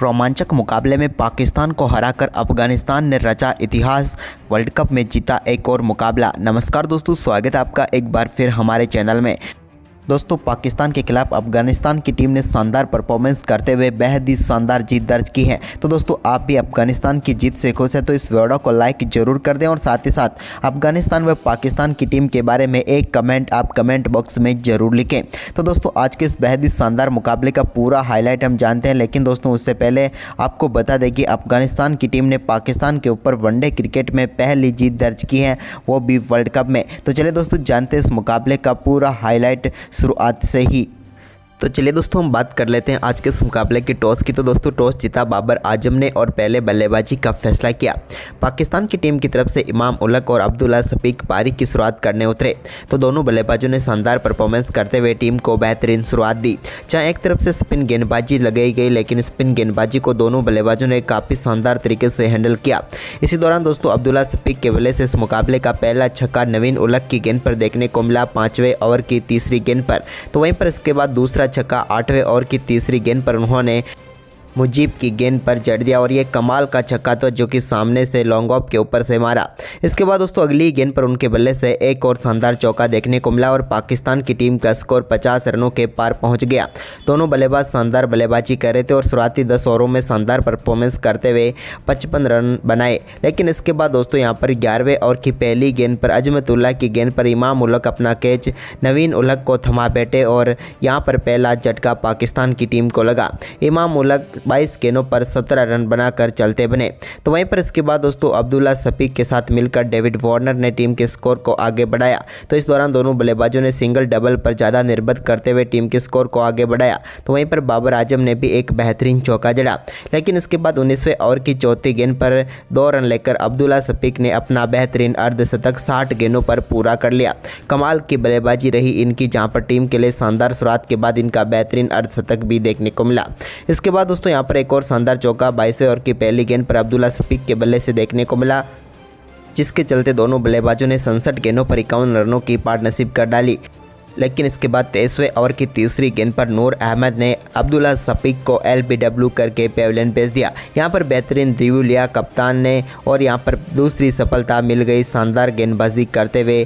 रोमांचक मुकाबले में पाकिस्तान को हराकर अफगानिस्तान ने रचा इतिहास, वर्ल्ड कप में जीता एक और मुकाबला। नमस्कार दोस्तों, स्वागत है आपका एक बार फिर हमारे चैनल में। दोस्तों, पाकिस्तान के खिलाफ अफगानिस्तान की टीम ने शानदार परफॉर्मेंस करते हुए बेहद ही शानदार जीत दर्ज की है। तो दोस्तों, आप भी अफगानिस्तान की जीत से खुश है तो इस वीडियो को लाइक जरूर कर दें और साथ ही साथ अफगानिस्तान व पाकिस्तान की टीम के बारे में एक कमेंट आप कमेंट बॉक्स में ज़रूर लिखें। तो दोस्तों, आज के इस बेहद ही शानदार मुकाबले का पूरा हाईलाइट हम जानते हैं, लेकिन दोस्तों उससे पहले आपको बता दें कि अफगानिस्तान की टीम ने पाकिस्तान के ऊपर वनडे क्रिकेट में पहली जीत दर्ज की है, वो भी वर्ल्ड कप में। तो चलिए दोस्तों, जानते हैं इस मुकाबले का पूरा हाईलाइट शुरुआत से ही। तो चलिए दोस्तों, हम बात कर लेते हैं आज के इस मुकाबले की टॉस की। तो दोस्तों, टॉस जीता बाबर आजम ने और पहले बल्लेबाजी का फैसला किया। पाकिस्तान की टीम की तरफ से इमाम उलग और अब्दुल्ला शफीक पारी की शुरुआत करने उतरे तो दोनों बल्लेबाजों ने शानदार परफॉर्मेंस करते हुए टीम को बेहतरीन शुरुआत दी। जहां एक तरफ से स्पिन गेंदबाजी लगाई गई, लेकिन स्पिन गेंदबाजी को दोनों बल्लेबाजों ने काफ़ी शानदार तरीके से हैंडल किया। इसी दौरान दोस्तों अब्दुल्ला शफीक के बल्ले से इस मुकाबले का पहला छक्का नवीन उलग की गेंद पर देखने को मिला 5वें ओवर की तीसरी गेंद पर। तो वहीं पर इसके बाद दूसरा छक्का 8वें ओवर की तीसरी गेंद पर उन्होंने मुजीब की गेंद पर जड़ दिया और ये कमाल का छक्का था जो कि सामने से लॉन्ग ऑफ के ऊपर से मारा। इसके बाद दोस्तों अगली गेंद पर उनके बल्ले से एक और शानदार चौका देखने को मिला और पाकिस्तान की टीम का स्कोर 50 रनों के पार पहुंच गया। दोनों बल्लेबाज शानदार बल्लेबाजी कर रहे थे और शुरुआती 10 ओवरों में शानदार परफॉर्मेंस करते हुए 55 रन बनाए। लेकिन इसके बाद दोस्तों यहाँ पर 11वें ओवर की पहली गेंद पर अजमतुल्ला की गेंद पर इमाम उलग अपना कैच नवीन उलग को थमा बैठे और यहाँ पर पहला झटका पाकिस्तान की टीम को लगा। इमाम उलग 22 गेंदों पर 17 रन बनाकर चलते बने। तो वहीं पर इसके बाद दोस्तों अब्दुल्ला शफीक के साथ मिलकर डेविड वार्नर ने टीम के स्कोर को आगे बढ़ाया। तो इस दौरान दोनों बल्लेबाजों ने सिंगल डबल पर ज़्यादा निर्भर करते हुए टीम के स्कोर को आगे बढ़ाया। तो वहीं पर बाबर आजम ने भी एक बेहतरीन चौका जड़ा। लेकिन इसके बाद 19वें ओवर की चौथी गेंद पर 2 रन लेकर अब्दुल्ला शफीक ने अपना बेहतरीन अर्धशतक 60 गेंदों पर पूरा कर लिया। कमाल की बल्लेबाजी रही इनकी, जहाँ पर टीम के लिए शानदार शुरुआत के बाद इनका बेहतरीन अर्धशतक भी देखने को मिला। इसके बाद दोस्तों यहाँ पर एक और शानदार चौका 22वें ओवर की पहली गेंद पर अब्दुल्ला शफीक के बल्ले से देखने को मिला, जिसके चलते दोनों बल्लेबाजों ने 67 गेंदों पर 51 रनों की पार नसीब कर डाली। लेकिन इसके बाद 23वें ओवर की तीसरी गेंद पर नूर अहमद ने अब्दुल्ला शफीक को LBW करके पेविलियन भेज दिया। यहां पर बेहतरीन रिव्यू लिया कप्तान ने और यहां पर दूसरी सफलता मिल गई शानदार गेंदबाजी करते हुए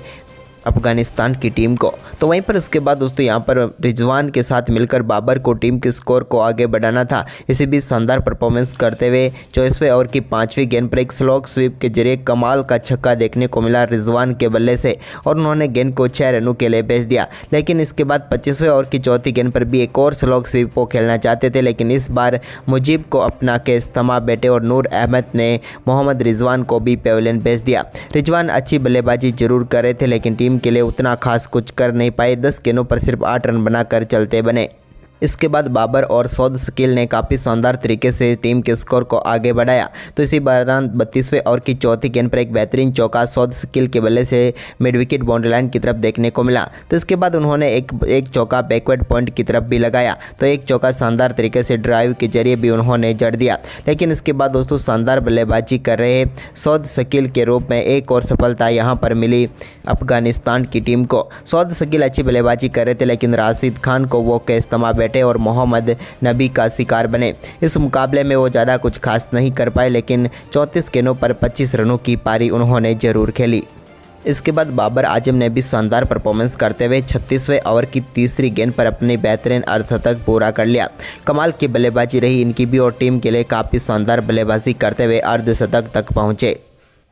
अफगानिस्तान की टीम को। तो वहीं पर इसके बाद दोस्तों यहाँ पर रिजवान के साथ मिलकर बाबर को टीम के स्कोर को आगे बढ़ाना था। इसी बीच शानदार परफॉर्मेंस करते हुए 24वें ओवर की 5वीं गेंद पर एक स्लॉग स्वीप के जरिए कमाल का छक्का देखने को मिला रिजवान के बल्ले से और उन्होंने गेंद को 6 रनों के लिए भेज दिया। लेकिन इसके बाद 25वें ओवर की चौथी गेंद पर भी एक और स्लॉग स्वीप को खेलना चाहते थे, लेकिन इस बार मुजीब को अपना कैच थमा बैठे और नूर अहमद ने मोहम्मद रिजवान को भी पेविलियन भेज दिया। रिजवान अच्छी बल्लेबाजी जरूर कर रहे थे, लेकिन टीम के लिए उतना खास कुछ कर नहीं पाए। 10 गेंदों पर सिर्फ 8 रन बनाकर चलते बने। इसके बाद बाबर और सौद शकील ने काफ़ी शानदार तरीके से टीम के स्कोर को आगे बढ़ाया। तो इसी दौरान 32वें ओवर की चौथी गेंद पर एक बेहतरीन चौका सौद शकील के बल्ले से मिड विकेट बाउंड्री लाइन की तरफ देखने को मिला। तो इसके बाद उन्होंने एक चौका बैकवर्ड पॉइंट की तरफ भी लगाया। तो एक चौका शानदार तरीके से ड्राइव के जरिए भी उन्होंने जड़ दिया। लेकिन इसके बाद दोस्तों शानदार बल्लेबाजी कर रहे सौद शकील के रूप में एक और सफलता यहाँ पर मिली अफगानिस्तान की टीम को। सौद शकील अच्छी बल्लेबाजी कर रहे थे, लेकिन राशिद खान को वो कैच थमा बैठे और मोहम्मद नबी का शिकार बने। इस मुकाबले में वो ज़्यादा कुछ खास नहीं कर पाए, लेकिन 34 गेंदों पर 25 रनों की पारी उन्होंने जरूर खेली। इसके बाद बाबर आजम ने भी शानदार परफॉर्मेंस करते हुए 36वें ओवर की तीसरी गेंद पर अपनी बेहतरीन अर्धशतक पूरा कर लिया। कमाल की बल्लेबाजी रही इनकी भी और टीम के लिए काफ़ी शानदार बल्लेबाजी करते हुए अर्धशतक तक पहुँचे।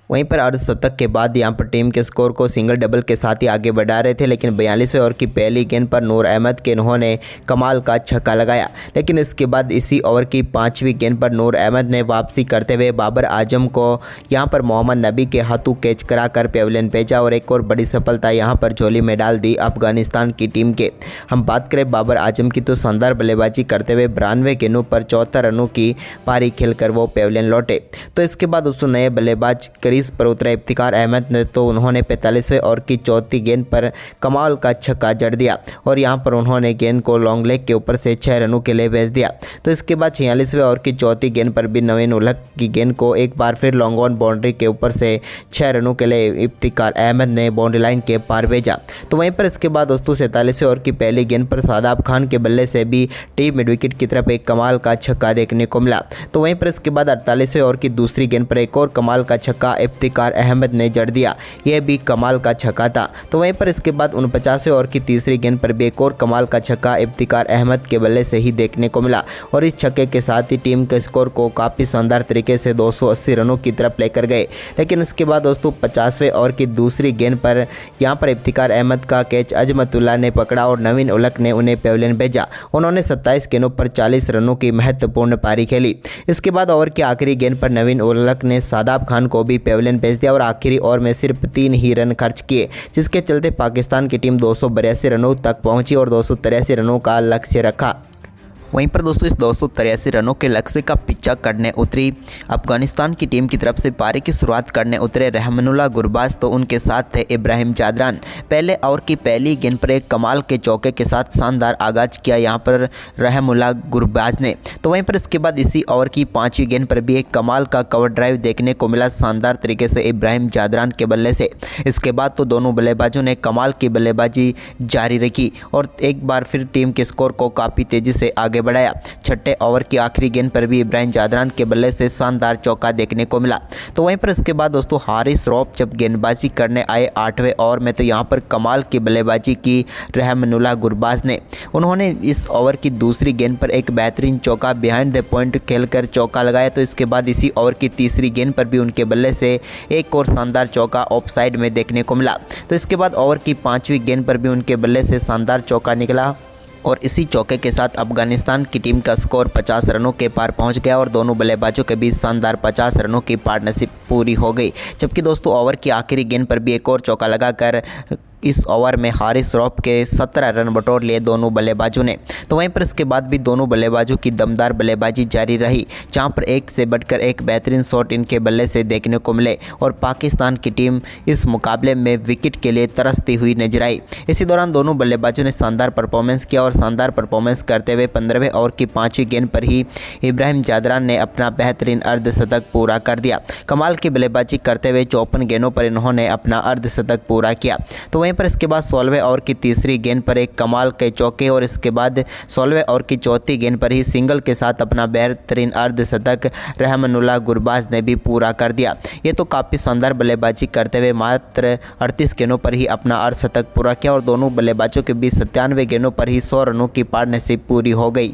वहीं पर अर्धशतक के बाद यहां पर टीम के स्कोर को सिंगल डबल के साथ ही आगे बढ़ा रहे थे, लेकिन 42वें ओवर की पहली गेंद पर नूर अहमद के उन्होंने कमाल का छक्का लगाया। लेकिन इसके बाद इसी ओवर की 5वीं गेंद पर नूर अहमद ने वापसी करते हुए बाबर आजम को यहां पर मोहम्मद नबी के हाथों कैच कराकर पेविलियन भेजा और एक और बड़ी सफलता यहां पर झोली में डाल दी अफगानिस्तान की टीम के। हम बात करें बाबर आजम की तो शानदार बल्लेबाजी करते हुए 92 गेंदों पर 74 रनों की पारी खेलकर वो पेविलियन लौटे। तो इसके बाद दोस्तों नए बल्लेबाज क्रीज पर उतरे इफ्तिकार अहमद ने तो उन्होंने 45वें ओवर की चौथी गेंद पर कमाल का छक्का जड़ दिया और यहां पर उन्होंने गेंद को लॉन्ग लेग के ऊपर से 6 रनों के लिए भेज दिया। तो इसके बाद 46वें ओवर की चौथी गेंद पर भी नवीन उलक की गेंद को एक बार फिर लॉन्ग ऑन बाउंड्री के ऊपर से 6 रनों के लिए इफ्तिकार अहमद ने बाउंड्री लाइन के पार भेजा। तो वहीं पर इसके बाद दोस्तों 47वें ओवर की पहली गेंद पर शादाब खान के बल्ले से भी टीम मिड विकेट की तरफ एक कमाल का छक्का देखने को मिला। तो वहीं पर इसके बाद 48वें ओवर की दूसरी गेंद पर एक और कमाल का छक्का इफ्तिकार अहमद ने जड़ दिया, यह भी कमाल का छक्का था। तो वहीं पर इसके बाद 49वें ओवर की तीसरी गेंद पर भी एक और कमाल का छक्का इफ्तिकार अहमद के बल्ले से ही देखने को मिला और इस छक्के के साथ ही टीम के स्कोर को काफ़ी शानदार तरीके से 280 रनों की तरफ लेकर गए। लेकिन इसके बाद दोस्तों 50वें ओवर की दूसरी गेंद पर यहां पर इफ्तिकार अहमद का कैच अजमतुल्ला ने पकड़ा और नवीन उलक ने उन्हें पेविलियन भेजा। उन्होंने 27 गेंदों पर 40 रनों की महत्वपूर्ण पारी खेली। इसके बाद ओवर की आखिरी गेंद पर नवीन उलक ने शादाब खान को भी पेविलियन भेज दिया और आखिरी ओवर में सिर्फ 3 ही रन खर्च किए, जिसके चलते पाकिस्तान की टीम 282 रनों तक पहुंची और 283 रनों का लक्ष्य रखा। वहीं पर दोस्तों इस 283 रनों के लक्ष्य का पीछा करने उतरी अफगानिस्तान की टीम की तरफ से पारी की शुरुआत करने उतरे रहमानुल्लाह गुरबाज, तो उनके साथ थे इब्राहिम जादरान। पहले ओवर की पहली गेंद पर एक कमाल के चौके के साथ शानदार आगाज किया यहां पर रहमानुल्लाह गुरबाज ने। तो वहीं पर इसके बाद इसी ओवर की 5वीं गेंद पर भी एक कमाल का कवर ड्राइव देखने को मिला शानदार तरीके से इब्राहिम जादरान के बल्ले से। इसके बाद तो दोनों बल्लेबाजों ने कमाल की बल्लेबाजी जारी रखी और एक बार फिर टीम के स्कोर को काफ़ी तेज़ी से आगे बढ़ाया। छठे ओवर की आखिरी गेंद पर भी इब्राहिम जादरान के बल्ले से शानदार चौका देखने को मिला। तो वहीं पर इसके बाद दोस्तों हारिस रऊफ जब गेंदबाजी करने आए 8वें ओवर में, तो यहां पर कमाल की बल्लेबाजी की रहमानुल्लाह गुरबाज ने। उन्होंने इस ओवर की दूसरी गेंद पर एक बेहतरीन चौका बिहाइंड द पॉइंट खेलकर चौका लगाया। तो इसके बाद इसी ओवर की तीसरी गेंद पर भी उनके बल्ले से एक और शानदार चौका ऑफ साइड में देखने को मिला। तो इसके बाद ओवर की 5वीं गेंद पर भी उनके बल्ले से शानदार चौका निकला और इसी चौके के साथ अफगानिस्तान की टीम का स्कोर 50 रनों के पार पहुंच गया और दोनों बल्लेबाजों के बीच शानदार 50 रनों की पार्टनरशिप पूरी हो गई। जबकि दोस्तों ओवर की आखिरी गेंद पर भी एक और चौका लगाकर इस ओवर में हारिस रऊफ के 17 रन बटोर लिए दोनों बल्लेबाजों ने। तो वहीं पर इसके बाद भी दोनों बल्लेबाजों की दमदार बल्लेबाजी जारी रही, जहां पर एक से बढ़कर एक बेहतरीन शॉट इनके बल्ले से देखने को मिले और पाकिस्तान की टीम इस मुकाबले में विकेट के लिए तरसती हुई नजर आई। इसी दौरान दोनों बल्लेबाजों ने शानदार परफॉर्मेंस किया और शानदार परफॉर्मेंस करते हुए 15वें ओवर की 5वीं गेंद पर ही इब्राहिम जादरान ने अपना बेहतरीन अर्धशतक पूरा कर दिया। कमाल की बल्लेबाजी करते हुए 54 गेंदों पर इन्होंने अपना अर्धशतक पूरा किया। तो वहीं पर इसके बाद 16वें ओवर की तीसरी गेंद पर एक कमाल के चौके और इसके बाद 16वें ओवर की चौथी गेंद पर ही सिंगल के साथ अपना बेहतरीन अर्धशतक रहमानुल्लाह गुरबाज ने भी पूरा कर दिया। ये तो काफ़ी शानदार बल्लेबाजी करते हुए मात्र 38 गेंदों पर ही अपना अर्धशतक पूरा किया और दोनों बल्लेबाजों के बीच 97 गेंदों पर ही 100 रनों की पार्टनरशिप पूरी हो गई।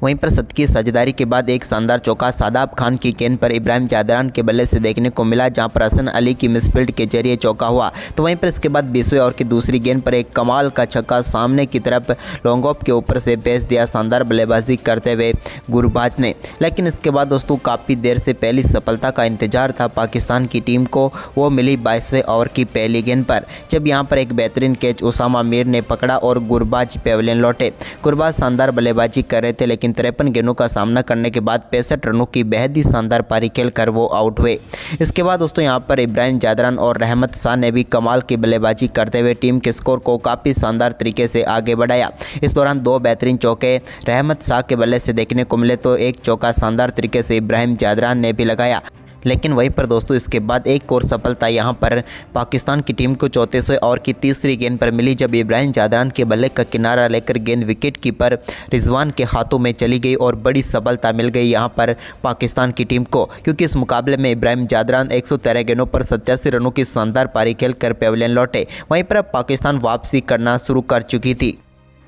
वहीं पर शतकीय साझेदारी के बाद एक शानदार चौका शादाब खान की गेंद पर इब्राहिम जादरान के बल्ले से देखने को मिला, जहां पर हसन अली की मिसफील्ड के जरिए चौका हुआ। तो वहीं पर इसके बाद 20वें ओवर की दूसरी गेंद पर एक कमाल का छक्का सामने की तरफ लॉन्ग ऑफ के ऊपर से भेज दिया शानदार बल्लेबाजी करते हुए गुरबाज ने। लेकिन इसके बाद दोस्तों काफ़ी देर से पहली सफलता का इंतजार था पाकिस्तान की टीम को, वो मिली 22वें ओवर की पहली गेंद पर, जब यहाँ पर एक बेहतरीन कैच उसामा मीर ने पकड़ा और गुरबाज पेविलियन लौटे। गुरबाज शानदार बल्लेबाजी कर रहे थे, लेकिन 53 गेंदों का सामना करने के बाद 65 रनों की बेहद ही शानदार पारी खेलकर वो आउट हुए। इसके बाद दोस्तों यहां पर इब्राहिम जादरान और रहमत शाह ने भी कमाल की बल्लेबाजी करते हुए टीम के स्कोर को काफ़ी शानदार तरीके से आगे बढ़ाया। इस दौरान 2 बेहतरीन चौके रहमत शाह के बल्ले से देखने को मिले, तो एक चौका शानदार तरीके से इब्राहिम जादरान ने भी लगाया। लेकिन वहीं पर दोस्तों इसके बाद एक और सफलता यहां पर पाकिस्तान की टीम को 34वें ओवर की तीसरी गेंद पर मिली, जब इब्राहिम जादरान के बल्ले का किनारा लेकर गेंद विकेट कीपर रिजवान के हाथों में चली गई और बड़ी सफलता मिल गई यहां पर पाकिस्तान की टीम को, क्योंकि इस मुकाबले में इब्राहिम जादरान 113 गेंदों पर 87 रनों की शानदार पारी खेलकर पेविलियन लौटे। वहीं पर अब पाकिस्तान वापसी करना शुरू कर चुकी थी,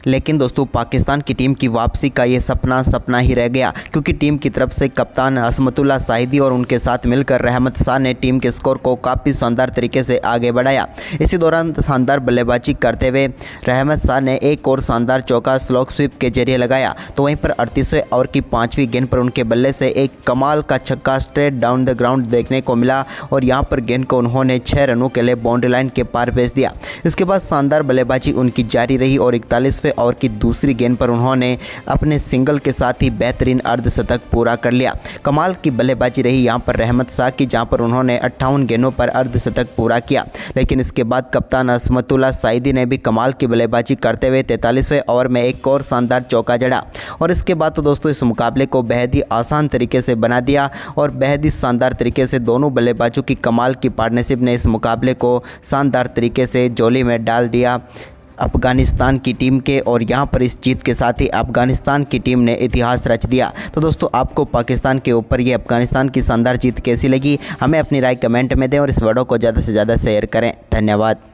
लेकिन दोस्तों पाकिस्तान की टीम की वापसी का ये सपना ही रह गया, क्योंकि टीम की तरफ से कप्तान असमतुल्ला शाहिदी और उनके साथ मिलकर रहमत शाह ने टीम के स्कोर को काफ़ी शानदार तरीके से आगे बढ़ाया। इसी दौरान शानदार बल्लेबाजी करते हुए रहमत शाह ने एक और शानदार चौका स्लॉग स्वीप के जरिए लगाया। तो वहीं पर 38वें ओवर की 5वीं गेंद पर उनके बल्ले से एक कमाल का छक्का स्ट्रेट डाउन द ग्राउंड देखने को मिला और यहाँ पर गेंद को उन्होंने 6 रनों के लिए बाउंड्री लाइन के पार भेज दिया। इसके बाद शानदार बल्लेबाजी उनकी जारी रही और 41वें ओवर की दूसरी गेंद पर उन्होंने अपने सिंगल के साथ ही बेहतरीन अर्धशतक पूरा कर लिया। कमाल की बल्लेबाजी रही यहाँ पर रहमत शाह की, जहाँ पर उन्होंने 58 गेंदों पर अर्धशतक पूरा किया। लेकिन इसके बाद कप्तान असमतुल्ला साइदी ने भी कमाल की बल्लेबाजी करते हुए 43वें ओवर में एक और शानदार चौका जड़ा और इसके बाद तो दोस्तों इस मुकाबले को बेहद ही आसान तरीके से बना दिया और बेहद ही शानदार तरीके से दोनों बल्लेबाजों की कमाल की पार्टनरशिप ने इस मुकाबले को शानदार तरीके से झोली में डाल दिया अफ़गानिस्तान की टीम के। और यहाँ पर इस जीत के साथ ही अफ़गानिस्तान की टीम ने इतिहास रच दिया। तो दोस्तों आपको पाकिस्तान के ऊपर ये अफ़गानिस्तान की शानदार जीत कैसी लगी, हमें अपनी राय कमेंट में दें और इस वीडियो को ज़्यादा से ज़्यादा शेयर करें। धन्यवाद।